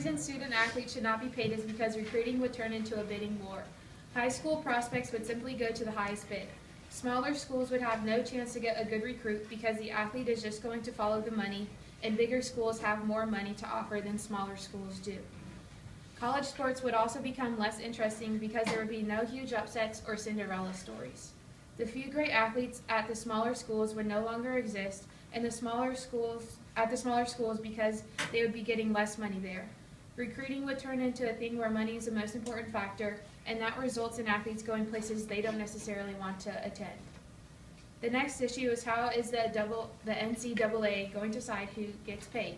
reason student athletes should not be paid is because recruiting would turn into a bidding war. High school prospects would simply go to the highest bid. Smaller schools would have no chance to get a good recruit because the athlete is just going to follow the money, and bigger schools have more money to offer than smaller schools do. College sports would also become less interesting because there would be no huge upsets or Cinderella stories. The few great athletes at the smaller schools would no longer exist, and the smaller schools because they would be getting less money there. Recruiting would turn into a thing where money is the most important factor, and that results in athletes going places they don't necessarily want to attend. The next issue is how is the NCAA going to decide who gets paid?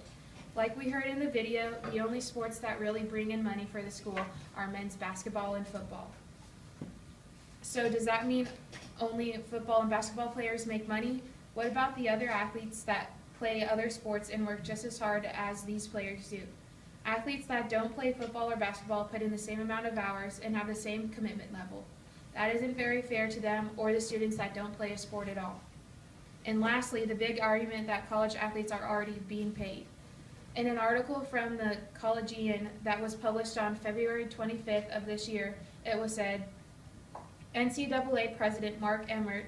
Like we heard in the video, the only sports that really bring in money for the school are men's basketball and football. So does that mean only football and basketball players make money? What about the other athletes that play other sports and work just as hard as these players do? Athletes that don't play football or basketball put in the same amount of hours and have the same commitment level. That isn't very fair to them or the students that don't play a sport at all. And lastly, the big argument that college athletes are already being paid. In an article from the Collegian that was published on February 25th of this year, it was said, NCAA President Mark Emmert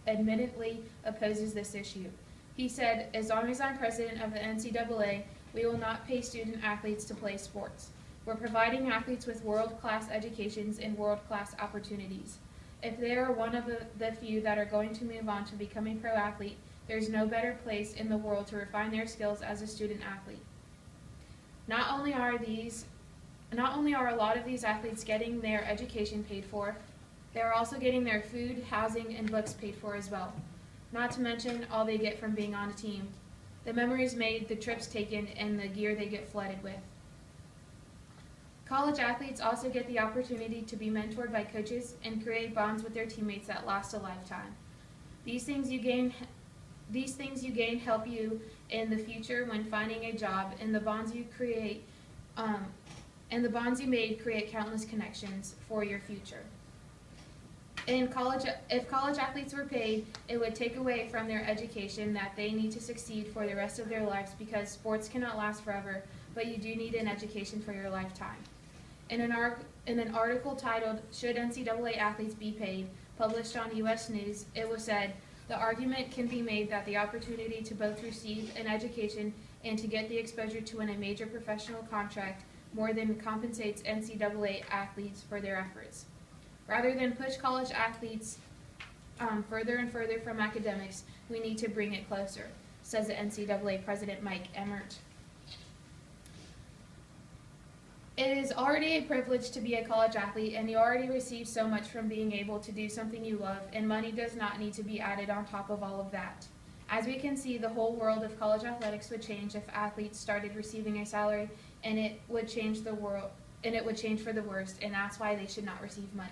admittedly opposes this issue. He said, as long as I'm president of the NCAA, we will not pay student athletes to play sports. We're providing athletes with world-class educations and world-class opportunities. If they are one of the few that are going to move on to becoming pro athlete, there's no better place in the world to refine their skills as a student athlete. Not only are a lot of these athletes getting their education paid for, they're also getting their food, housing, and books paid for as well. Not to mention all they get from being on a team, the memories made, the trips taken, and the gear they get flooded with. College athletes also get the opportunity to be mentored by coaches and create bonds with their teammates that last a lifetime. These things you gain help you in the future when finding a job, and the bonds you made create countless connections for your future. If college athletes were paid, it would take away from their education that they need to succeed for the rest of their lives, because sports cannot last forever, but you do need an education for your lifetime. In an article titled, Should NCAA Athletes Be Paid?, published on U.S. News, it was said, the argument can be made that the opportunity to both receive an education and to get the exposure to win a major professional contract more than compensates NCAA athletes for their efforts. Rather than push college athletes further and further from academics, we need to bring it closer, says the NCAA President Mike Emmert. It is already a privilege to be a college athlete, and you already receive so much from being able to do something you love, and money does not need to be added on top of all of that. As we can see, the whole world of college athletics would change if athletes started receiving a salary, and it would change for the worst, and that's why they should not receive money.